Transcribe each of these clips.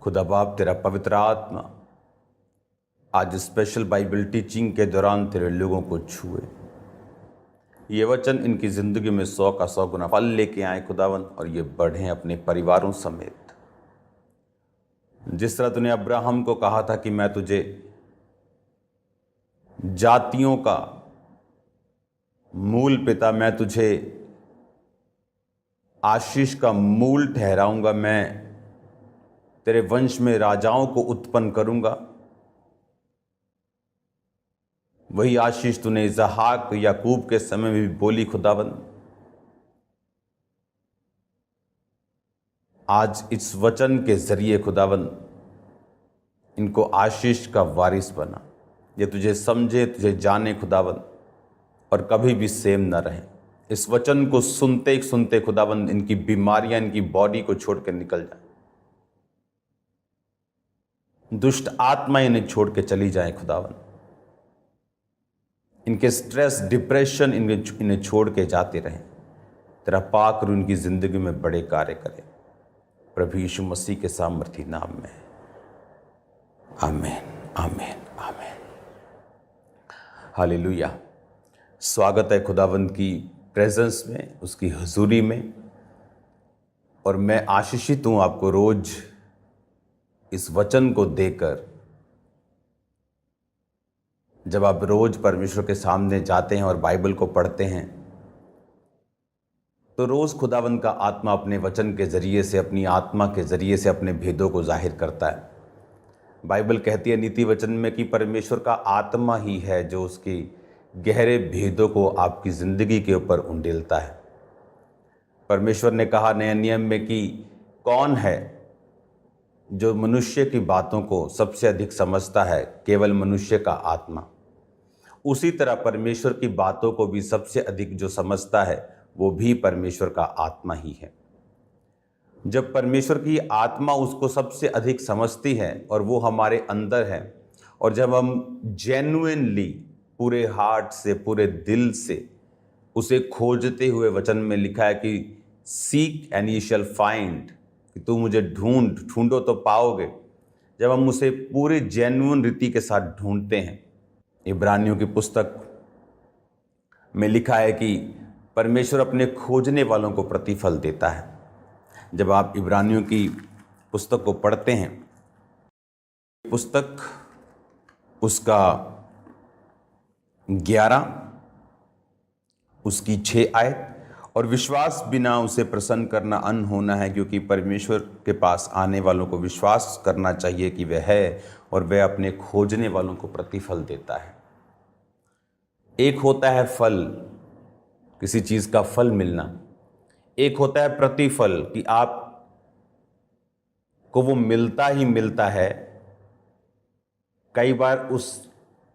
खुदा बाप तेरा पवित्र आत्मा आज स्पेशल बाइबल टीचिंग के दौरान तेरे लोगों को छुए। ये वचन इनकी ज़िंदगी में 100 का 100 गुना फल लेके आए खुदावन, और ये बढ़ें अपने परिवारों समेत। जिस तरह तूने अब्राहम को कहा था कि मैं तुझे जातियों का मूल पिता, मैं तुझे आशीष का मूल ठहराऊंगा, मैं तेरे वंश में राजाओं को उत्पन्न करूंगा, वही आशीष तूने इसहाक याकूब के समय में भी बोली खुदावन। आज इस वचन के जरिए खुदावन इनको आशीष का वारिस बना। ये तुझे समझे, तुझे जाने खुदावन, और कभी भी सेम न रहे। इस वचन को सुनते सुनते खुदावन इनकी बीमारियां इनकी बॉडी को छोड़ कर निकल जाए, दुष्ट आत्मा इन्हें छोड़ के चली जाए खुदावन। इनके स्ट्रेस डिप्रेशन इन्हें छोड़ के जाते रहें। तेरा पाक रूह इनकी ज़िंदगी में बड़े कार्य करे, प्रभु यीशु मसीह के सामर्थी नाम में, आमीन आमीन आमीन। हालेलुया। स्वागत है खुदावंद की प्रेजेंस में, उसकी हुजूरी में। और मैं आशीषित हूँ आपको रोज इस वचन को देकर। जब आप रोज परमेश्वर के सामने जाते हैं और बाइबल को पढ़ते हैं, तो रोज खुदावंद का आत्मा अपने वचन के जरिए से, अपनी आत्मा के जरिए से अपने भेदों को जाहिर करता है। बाइबल कहती है नीति वचन में कि परमेश्वर का आत्मा ही है जो उसकी गहरे भेदों को आपकी ज़िंदगी के ऊपर उंडेलता है। परमेश्वर ने कहा नए नियम में कि कौन है जो मनुष्य की बातों को सबसे अधिक समझता है? केवल मनुष्य का आत्मा। उसी तरह परमेश्वर की बातों को भी सबसे अधिक जो समझता है वो भी परमेश्वर का आत्मा ही है। जब परमेश्वर की आत्मा उसको सबसे अधिक समझती है और वो हमारे अंदर है, और जब हम जेन्युइनली पूरे हार्ट से, पूरे दिल से उसे खोजते हुए, वचन में लिखा है कि seek and you shall find, कि तू मुझे ढूंढो तो पाओगे। जब हम उसे पूरे जेन्युइन रीति के साथ ढूंढते हैं, इब्रानियों की पुस्तक में लिखा है कि परमेश्वर अपने खोजने वालों को प्रतिफल देता है। जब आप इब्रानियों की पुस्तक को पढ़ते हैं, पुस्तक उसका 11 उसकी 6 आयत, और विश्वास बिना उसे प्रसन्न करना अन्न होना है, क्योंकि परमेश्वर के पास आने वालों को विश्वास करना चाहिए कि वह है, और वह अपने खोजने वालों को प्रतिफल देता है। एक होता है फल, किसी चीज़ का फल मिलना, एक होता है प्रतिफल कि आप को वो मिलता ही मिलता है। कई बार उस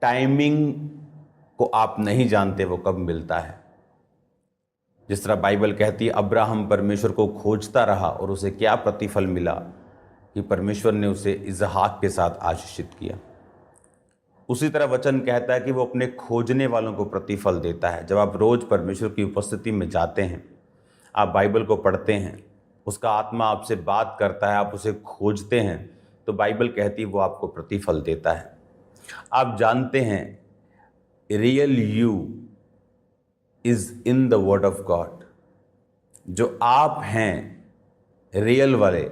टाइमिंग को आप नहीं जानते वो कब मिलता है। जिस तरह बाइबल कहती है अब्राहम परमेश्वर को खोजता रहा और उसे क्या प्रतिफल मिला कि परमेश्वर ने उसे इसहाक के साथ आशीषित किया। उसी तरह वचन कहता है कि वो अपने खोजने वालों को प्रतिफल देता है। जब आप रोज परमेश्वर की उपस्थिति में जाते हैं, आप बाइबल को पढ़ते हैं, उसका आत्मा आपसे बात करता है, आप उसे खोजते हैं, तो बाइबल कहती है वो आपको प्रतिफल देता है। आप जानते हैं real you is in the word of God. जो आप हैं रियल वाले,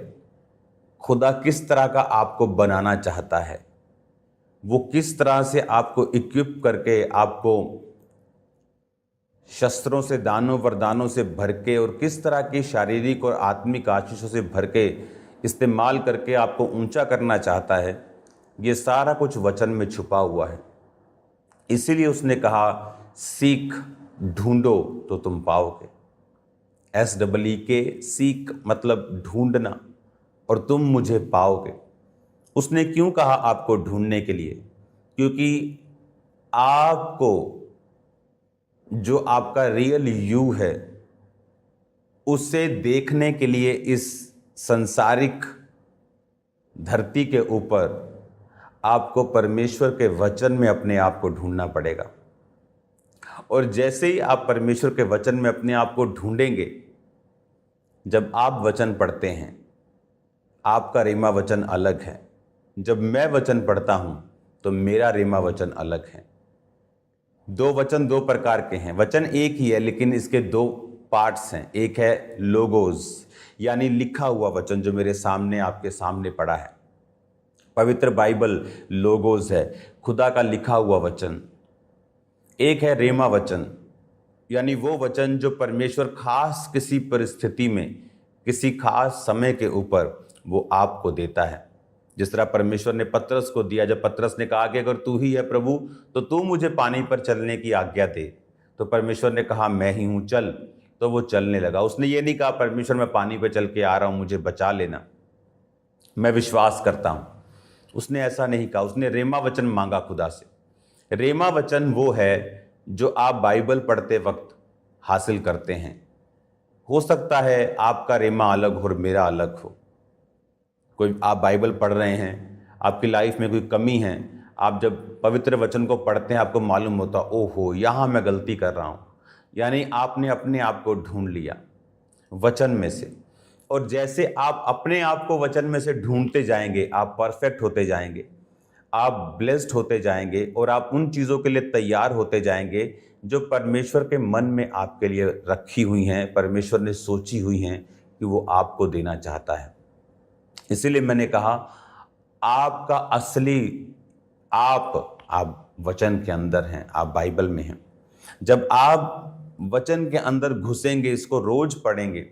खुदा किस तरह का आपको बनाना चाहता है, वो किस तरह से आपको इक्विप करके, आपको शस्त्रों से, दानों वरदानों से भर के, और किस तरह की शारीरिक और आत्मिक आशीषों से भर के इस्तेमाल करके आपको ऊंचा करना चाहता है, ये सारा कुछ वचन में छुपा हुआ है। इसीलिए उसने कहा सीख, ढूंढो तो तुम पाओगे। SEEK, सीख मतलब ढूंढना, और तुम मुझे पाओगे। उसने क्यों कहा आपको ढूंढने के लिए? क्योंकि आपको जो आपका रियल यू है उसे देखने के लिए इस संसारिक धरती के ऊपर आपको परमेश्वर के वचन में अपने आप को ढूंढना पड़ेगा। और जैसे ही आप परमेश्वर के वचन में अपने आप को ढूंढेंगे, जब आप वचन पढ़ते हैं, आपका रेमा वचन अलग है। जब मैं वचन पढ़ता हूं तो मेरा रेमा वचन अलग है। दो वचन दो प्रकार के हैं, वचन एक ही है लेकिन इसके दो पार्ट्स हैं। एक है लोगोस यानी लिखा हुआ वचन जो मेरे सामने आपके सामने पड़ा है। पवित्र बाइबल लोगोस है, खुदा का लिखा हुआ वचन। एक है रेमा वचन यानी वो वचन जो परमेश्वर खास किसी परिस्थिति में, किसी खास समय के ऊपर वो आपको देता है। जिस तरह परमेश्वर ने पतरस को दिया, जब पतरस ने कहा कि अगर तू ही है प्रभु तो तू मुझे पानी पर चलने की आज्ञा दे, तो परमेश्वर ने कहा मैं ही हूं, चल। तो वो चलने लगा। उसने ये नहीं कहा परमेश्वर मैं पानी पर चल के आ रहा हूं, मुझे बचा लेना, मैं विश्वास करता हूं। उसने ऐसा नहीं कहा, उसने रेमा वचन मांगा खुदा से। रेमा वचन वो है जो आप बाइबल पढ़ते वक्त हासिल करते हैं। हो सकता है आपका रेमा अलग हो और मेरा अलग हो। कोई आप बाइबल पढ़ रहे हैं, आपकी लाइफ में कोई कमी है, आप जब पवित्र वचन को पढ़ते हैं आपको मालूम होता ओहो यहाँ मैं गलती कर रहा हूँ, यानी आपने अपने आप को ढूंढ लिया वचन में से। और जैसे आप अपने आप को वचन में से ढूंढते जाएंगे आप परफेक्ट होते जाएंगे, आप ब्लेस्ड होते जाएंगे और आप उन चीज़ों के लिए तैयार होते जाएंगे जो परमेश्वर के मन में आपके लिए रखी हुई हैं, परमेश्वर ने सोची हुई हैं कि वो आपको देना चाहता है। इसीलिए मैंने कहा आपका असली आप वचन के अंदर हैं, आप बाइबल में हैं। जब आप वचन के अंदर घुसेंगे, इसको रोज पढ़ेंगे,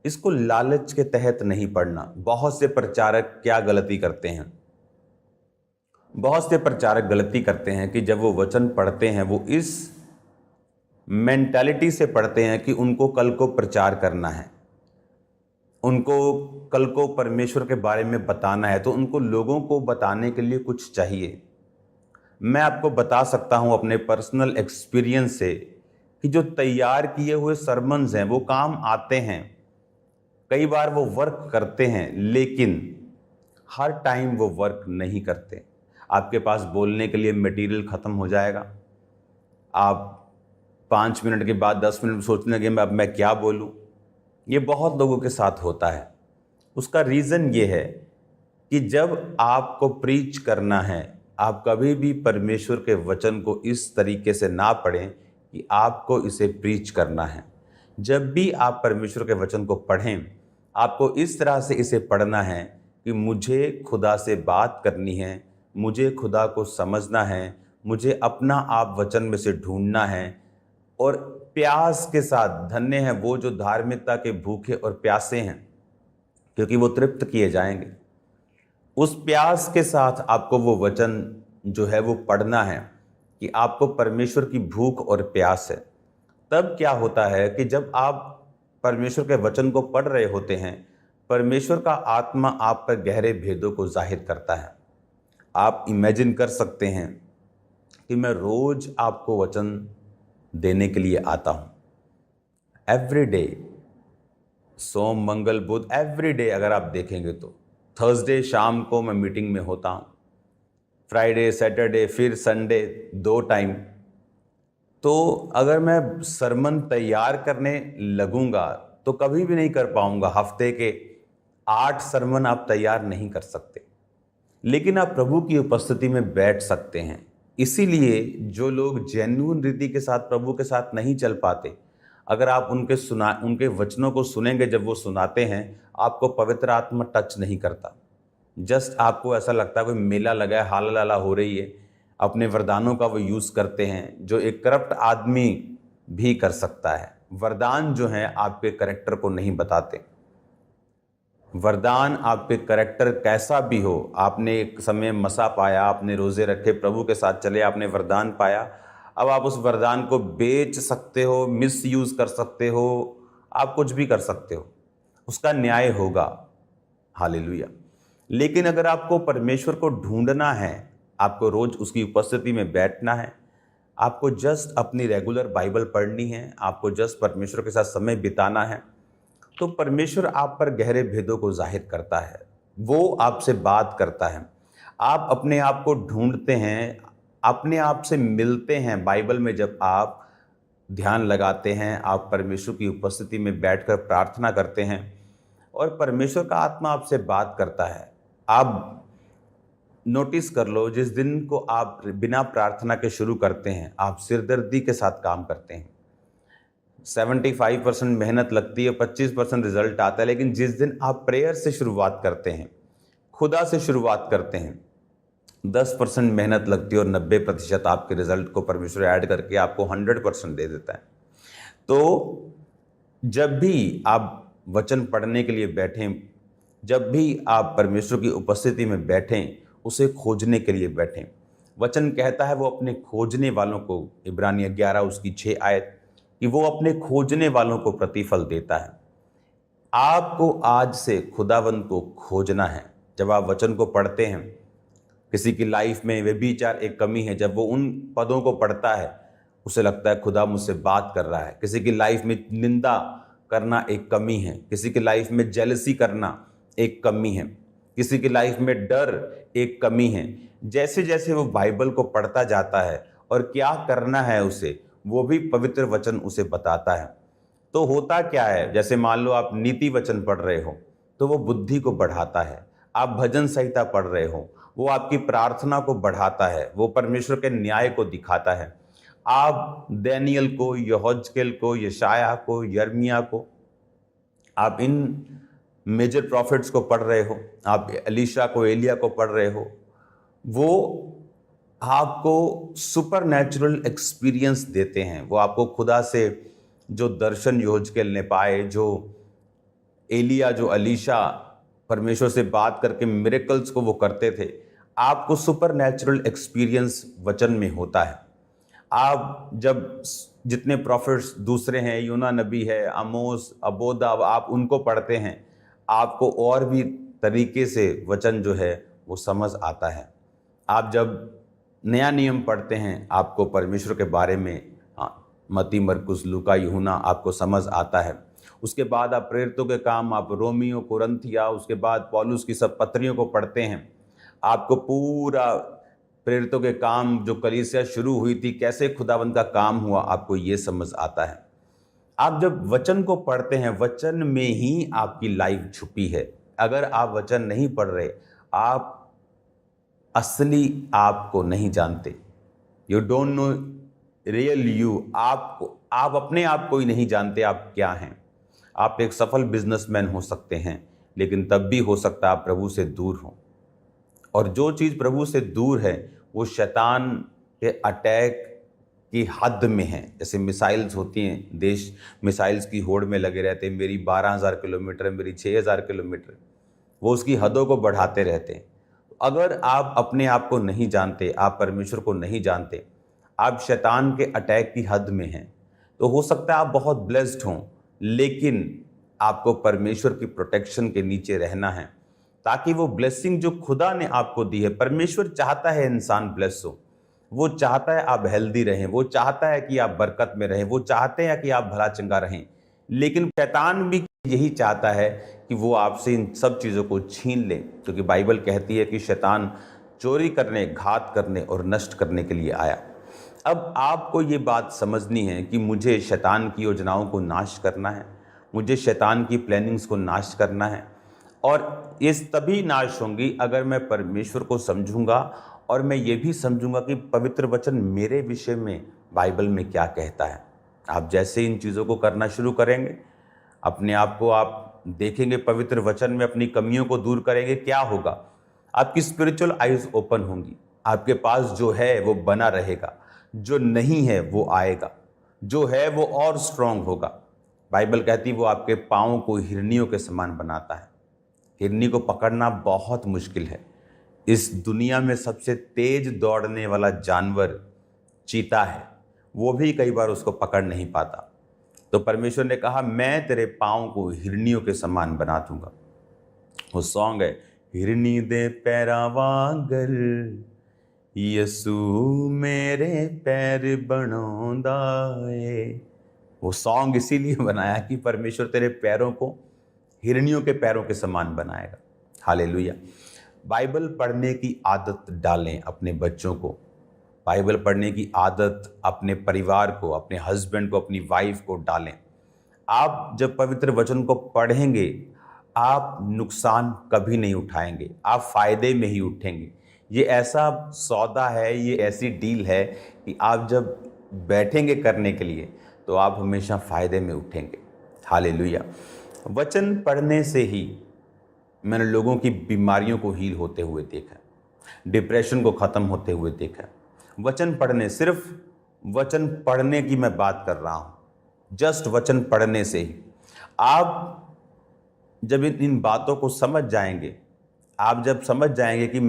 इसको लालच के तहत नहीं पढ़ना। बहुत से प्रचारक क्या गलती करते हैं, बहुत से प्रचारक गलती करते हैं कि जब वो वचन पढ़ते हैं वो इस मेंटालिटी से पढ़ते हैं कि उनको कल को प्रचार करना है, उनको कल को परमेश्वर के बारे में बताना है, तो उनको लोगों को बताने के लिए कुछ चाहिए। मैं आपको बता सकता हूं अपने पर्सनल एक्सपीरियंस से कि जो तैयार किए हुए सरमन्स हैं वो काम आते हैं, कई बार वो वर्क करते हैं, लेकिन हर टाइम वो वर्क नहीं करते। आपके पास बोलने के लिए मटेरियल ख़त्म हो जाएगा, आप 5 मिनट के बाद 10 मिनट सोचने लगे अब मैं क्या बोलूं। ये बहुत लोगों के साथ होता है। उसका रीज़न ये है कि जब आपको प्रीच करना है, आप कभी भी परमेश्वर के वचन को इस तरीके से ना पढ़ें कि आपको इसे प्रीच करना है। जब भी आप परमेश्वर के वचन को पढ़ें, आपको इस तरह से इसे पढ़ना है कि मुझे खुदा से बात करनी है, मुझे खुदा को समझना है, मुझे अपना आप वचन में से ढूंढना है। और प्यास के साथ, धन्य हैं वो जो धार्मिकता के भूखे और प्यासे हैं क्योंकि वो तृप्त किए जाएंगे। उस प्यास के साथ आपको वो वचन जो है वो पढ़ना है कि आपको परमेश्वर की भूख और प्यास है। तब क्या होता है कि जब आप परमेश्वर के वचन को पढ़ रहे होते हैं, परमेश्वर का आत्मा आप पर गहरे भेदों को जाहिर करता है। आप इमेजिन कर सकते हैं कि मैं रोज आपको वचन देने के लिए आता हूं, एवरी डे, सोम मंगल बुध, एवरी डे। अगर आप देखेंगे तो थर्सडे शाम को मैं मीटिंग में होता हूं, फ्राइडे सैटरडे फिर संडे 2 टाइम। तो अगर मैं सरमन तैयार करने लगूंगा तो कभी भी नहीं कर पाऊंगा। हफ्ते के 8 सरमन आप तैयार नहीं कर सकते, लेकिन आप प्रभु की उपस्थिति में बैठ सकते हैं। इसीलिए जो लोग जेन्युइन रीति के साथ प्रभु के साथ नहीं चल पाते, अगर आप उनके वचनों को सुनेंगे, जब वो सुनाते हैं आपको पवित्र आत्मा टच नहीं करता। जस्ट आपको ऐसा लगता है कोई मेला लगा है, हाला लाला हो रही है। अपने वरदानों का वो यूज़ करते हैं जो एक करप्ट आदमी भी कर सकता है। वरदान जो हैं आपके करैक्टर को नहीं बताते। वरदान आपके करैक्टर कैसा भी हो, आपने एक समय मसा पाया, आपने रोज़े रखे, प्रभु के साथ चले, आपने वरदान पाया, अब आप उस वरदान को बेच सकते हो, मिस यूज़ कर सकते हो, आप कुछ भी कर सकते हो, उसका न्याय होगा। हालेलुया। लेकिन अगर आपको परमेश्वर को ढूंढना है, आपको रोज़ उसकी उपस्थिति में बैठना है, आपको जस्ट अपनी रेगुलर बाइबल पढ़नी है, आपको जस्ट परमेश्वर के साथ समय बिताना है, तो परमेश्वर आप पर गहरे भेदों को जाहिर करता है, वो आपसे बात करता है। आप अपने आप को ढूंढते हैं, अपने आप से मिलते हैं। बाइबल में जब आप ध्यान लगाते हैं, आप परमेश्वर की उपस्थिति में बैठकर प्रार्थना करते हैं, और परमेश्वर का आत्मा आपसे बात करता है। आप नोटिस कर लो, जिस दिन को आप बिना प्रार्थना के शुरू करते हैं, आप सिरदर्दी के साथ काम करते हैं। 75% मेहनत लगती है, 25% रिजल्ट आता है। लेकिन जिस दिन आप प्रेयर से शुरुआत करते हैं, खुदा से शुरुआत करते हैं, 10% मेहनत लगती है और 90% आपके रिजल्ट को परमेश्वर ऐड करके आपको 100% दे देता है। तो जब भी आप वचन पढ़ने के लिए बैठें, जब भी आप परमेश्वर की उपस्थिति में बैठें, उसे खोजने के लिए बैठें। वचन कहता है वो अपने खोजने वालों को, इब्रानिय्य 11 उसकी 6 आयत, कि वो अपने खोजने वालों को प्रतिफल देता है। आपको आज से खुदावंद को खोजना है। जब आप वचन को पढ़ते हैं, किसी की लाइफ में व्यभिचार एक कमी है, जब वो उन पदों को पढ़ता है उसे लगता है खुदा मुझसे बात कर रहा है। किसी की लाइफ में निंदा करना एक कमी है, किसी की लाइफ में जेलसी करना एक कमी है, किसी की लाइफ में डर एक कमी है। जैसे जैसे वो बाइबल को पढ़ता जाता है और क्या करना है उसे, वो भी पवित्र वचन उसे बताता है। तो होता क्या है, जैसे मान लो आप नीति वचन पढ़ रहे हो तो वो बुद्धि को बढ़ाता है। आप भजन संहिता पढ़ रहे हो, वो आपकी प्रार्थना को बढ़ाता है, वो परमेश्वर के न्याय को दिखाता है। आप दानियेल को, यहोजकेल को, यशायाह को, यिर्मयाह को, आप इन मेजर प्रॉफिट्स को पढ़ रहे हो, आप एलीशा को, एलिया को पढ़ रहे हो, वो आपको सुपर नेचुरल एक्सपीरियंस देते हैं। वो आपको खुदा से जो दर्शन यहोजकेल ने पाए, जो एलिया, जो अलीशा परमेश्वर से बात करके मिरेकल्स को वो करते थे, आपको सुपर नेचुरल एक्सपीरियंस वचन में होता है। आप जब जितने प्रॉफिट्स दूसरे हैं, यूना नबी है, आमोस, अबोदा, आप उनको पढ़ते हैं, आपको और भी तरीके से वचन जो है वो समझ आता है। आप जब नया नियम पढ़ते हैं, आपको परमेश्वर के बारे में मत्ती, मरकुस, लूका, यूहन्ना आपको समझ आता है। उसके बाद आप प्रेरितों के काम, आप रोमियो, कुरिन्थिया, उसके बाद पौलुस की सब पत्रियों को पढ़ते हैं, आपको पूरा प्रेरितों के काम, जो कलीसिया शुरू हुई थी, कैसे खुदावंद का काम हुआ, आपको ये समझ आता है। आप जब वचन को पढ़ते हैं, वचन में ही आपकी लाइफ छुपी है। अगर आप वचन नहीं पढ़ रहे, आप असली आपको नहीं जानते। You don't know real you. आप अपने आप को ही नहीं जानते आप क्या हैं। आप एक सफल बिजनेसमैन हो सकते हैं, लेकिन तब भी हो सकता है आप प्रभु से दूर हो। और जो चीज़ प्रभु से दूर है वो शैतान के अटैक की हद में है। जैसे मिसाइल्स होती हैं, देश मिसाइल्स की होड़ में लगे रहते हैं, मेरी 12,000 किलोमीटर, मेरी 6,000 किलोमीटर, वो उसकी हदों को बढ़ाते रहते हैं। अगर आप अपने आप को नहीं जानते, आप परमेश्वर को नहीं जानते, आप शैतान के अटैक की हद में हैं, तो हो सकता है आप बहुत ब्लेस्ड हों, लेकिन आपको परमेश्वर की प्रोटेक्शन के नीचे रहना है, ताकि वो ब्लेसिंग जो खुदा ने आपको दी है, परमेश्वर चाहता है इंसान ब्लेस हो, वो चाहता है आप हेल्दी रहें, वो चाहता है कि आप बरकत में रहें, वो चाहते हैं कि आप भला चंगा रहें। लेकिन शैतान भी यही चाहता है कि वो आपसे इन सब चीज़ों को छीन ले, क्योंकि बाइबल कहती है कि शैतान चोरी करने, घात करने और नष्ट करने के लिए आया। अब आपको ये बात समझनी है कि मुझे शैतान की योजनाओं को नाश करना है, मुझे शैतान की प्लानिंग्स को नाश करना है, और ये तभी नाश होंगी अगर मैं परमेश्वर को समझूंगा और मैं ये भी समझूंगा कि पवित्र वचन मेरे विषय में बाइबल में क्या कहता है। आप जैसे इन चीज़ों को करना शुरू करेंगे, अपने आप को आप देखेंगे पवित्र वचन में, अपनी कमियों को दूर करेंगे, क्या होगा, आपकी स्पिरिचुअल आइज ओपन होंगी। आपके पास जो है वो बना रहेगा, जो नहीं है वो आएगा, जो है वो और स्ट्रांग होगा। बाइबल कहती है वो आपके पाँव को हिरनियों के समान बनाता है। हिरनी को पकड़ना बहुत मुश्किल है। इस दुनिया में सबसे तेज दौड़ने वाला जानवर चीता है, वो भी कई बार उसको पकड़ नहीं पाता। तो परमेश्वर ने कहा मैं तेरे पाँव को हिरनियों के समान बना दूंगा। वो सॉन्ग है, हिरनी दे पैरा वांगर यसू मेरे पैर बनांदा है। वो सॉन्ग इसीलिए बनाया कि परमेश्वर तेरे पैरों को हिरनियों के पैरों के समान बनाएगा। हालेलुया। बाइबल पढ़ने की आदत डालें अपने बच्चों को, बाइबल पढ़ने की आदत अपने परिवार को, अपने हस्बैंड को, अपनी वाइफ को डालें। आप जब पवित्र वचन को पढ़ेंगे, आप नुकसान कभी नहीं उठाएंगे, आप फायदे में ही उठेंगे। ये ऐसा सौदा है, ये ऐसी डील है कि आप जब बैठेंगे करने के लिए तो आप हमेशा फायदे में उठेंगे। हालेलुया। वचन पढ़ने से ही मैंने लोगों की बीमारियों को हील होते हुए देखा, डिप्रेशन को ख़त्म होते हुए देखा। वचन पढ़ने, सिर्फ वचन पढ़ने की मैं बात कर रहा हूँ, जस्ट वचन पढ़ने से ही आप जब इन बातों को समझ जाएंगे, आप जब समझ जाएंगे कि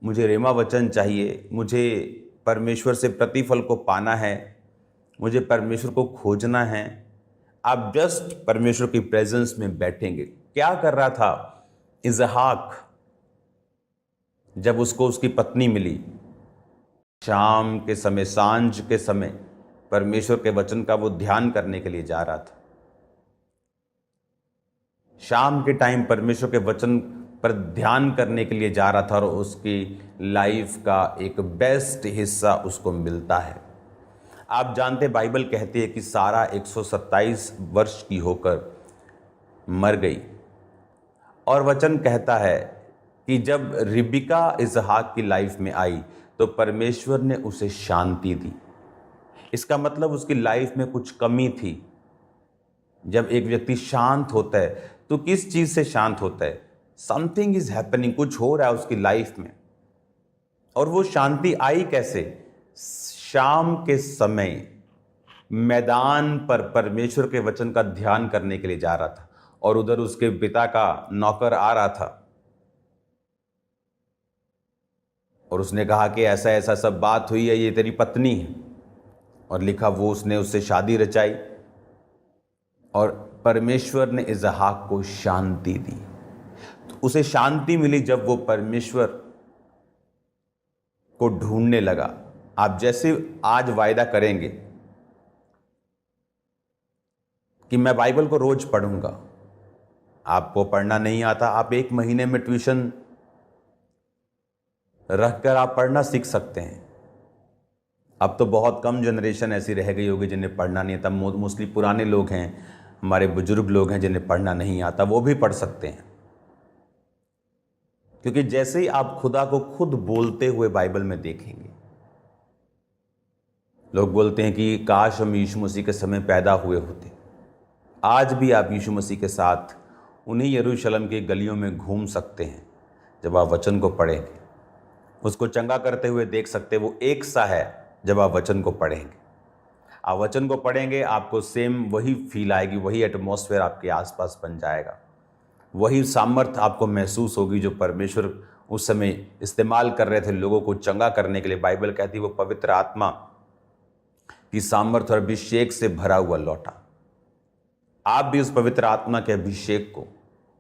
मुझे रेमा वचन चाहिए, मुझे परमेश्वर से प्रतिफल को पाना है, मुझे परमेश्वर को खोजना है, आप जस्ट परमेश्वर की प्रेजेंस में बैठेंगे। क्या कर रहा था इसहाक जब उसको उसकी पत्नी मिली? शाम के समय, सांझ के समय परमेश्वर के वचन का वो ध्यान करने के लिए जा रहा था। शाम के टाइम परमेश्वर के वचन पर ध्यान करने के लिए जा रहा था और उसकी लाइफ का एक बेस्ट हिस्सा उसको मिलता है। आप जानते, बाइबल कहती है कि सारा 127 वर्ष की होकर मर गई, और वचन कहता है कि जब रिबिका इसहाक की लाइफ में आई तो परमेश्वर ने उसे शांति दी। इसका मतलब उसकी लाइफ में कुछ कमी थी। जब एक व्यक्ति शांत होता है तो किस चीज़ से शांत होता है? समथिंग इज हैपनिंग, कुछ हो रहा है उसकी लाइफ में। और वो शांति आई कैसे? शाम के समय मैदान पर परमेश्वर के वचन का ध्यान करने के लिए जा रहा था और उधर उसके पिता का नौकर आ रहा था और उसने कहा कि ऐसा ऐसा सब बात हुई है, ये तेरी पत्नी है, और लिखा वो उसने उससे शादी रचाई और परमेश्वर ने इसहाक को शांति दी। तो उसे शांति मिली जब वो परमेश्वर को ढूंढने लगा। आप जैसे आज वायदा करेंगे कि मैं बाइबल को रोज पढ़ूंगा, आपको पढ़ना नहीं आता, आप 1 महीने में ट्यूशन रखकर आप पढ़ना सीख सकते हैं। अब तो बहुत कम जनरेशन ऐसी रह गई होगी जिन्हें पढ़ना नहीं आता। मोस्टली पुराने लोग हैं, हमारे बुजुर्ग लोग हैं जिन्हें पढ़ना नहीं आता, वो भी पढ़ सकते हैं। क्योंकि जैसे ही आप खुदा को खुद बोलते हुए बाइबल में देखेंगे, लोग बोलते हैं कि काश हम यीशु मसीह के समय पैदा हुए होते। आज भी आप यीशु मसीह के साथ उन्हीं यरूशलेम की गलियों में घूम सकते हैं। जब आप वचन को पढ़ेंगे, उसको चंगा करते हुए देख सकते हैं। वो एक सा है जब आप वचन को पढ़ेंगे। आप वचन को पढ़ेंगे, आपको सेम वही फील आएगी, वही एटमॉस्फेयर आपके आसपास बन जाएगा, वही सामर्थ्य आपको महसूस होगी जो परमेश्वर उस समय इस्तेमाल कर रहे थे लोगों को चंगा करने के लिए। बाइबल कहती है वो पवित्र आत्मा की सामर्थ्य और अभिषेक से भरा हुआ लौटा। आप भी उस पवित्र आत्मा के अभिषेक को,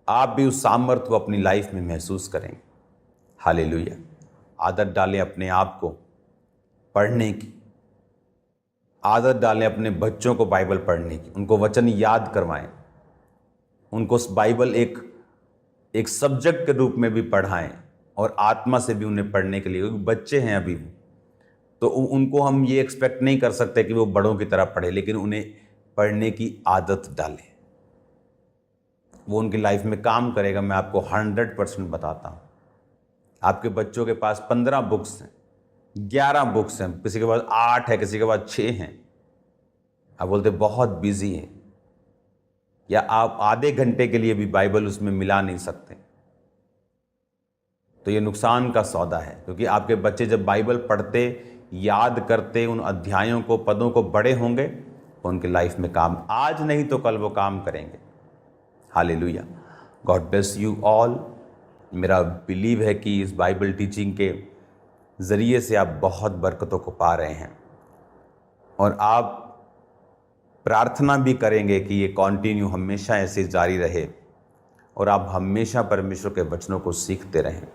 आप भी उस सामर्थ्य को अपनी लाइफ में महसूस करेंगे। हालेलुया। आदत डालें अपने आप को पढ़ने की, आदत डालें अपने बच्चों को बाइबल पढ़ने की, उनको वचन याद करवाएं, उनको बाइबल एक सब्जेक्ट के रूप में भी पढ़ाएं और आत्मा से भी उन्हें पढ़ने के लिए, क्योंकि बच्चे हैं अभी तो उनको हम ये एक्सपेक्ट नहीं कर सकते कि वो बड़ों की तरह पढ़े, लेकिन उन्हें पढ़ने की आदत डालें। वो उनकी लाइफ में काम करेगा, मैं आपको 100% बताता हूँ। आपके बच्चों के पास 15 बुक्स हैं, 11 बुक्स हैं, किसी के पास 8 है, किसी के पास 6 हैं। आप बोलते बहुत बिजी हैं, या आप आधे घंटे के लिए भी बाइबल उसमें मिला नहीं सकते, तो ये नुकसान का सौदा है। क्योंकि आपके बच्चे जब बाइबल पढ़ते, याद करते, उन अध्यायों को, पदों को बड़े होंगे तो उनकी लाइफ में काम, आज नहीं तो कल वो काम करेंगे। Hallelujah. God bless you all. मेरा बिलीव है कि इस बाइबल टीचिंग के ज़रिए से आप बहुत बरकतों को पा रहे हैं और आप प्रार्थना भी करेंगे कि ये कंटिन्यू हमेशा ऐसे जारी रहे और आप हमेशा परमेश्वर के वचनों को सीखते रहें।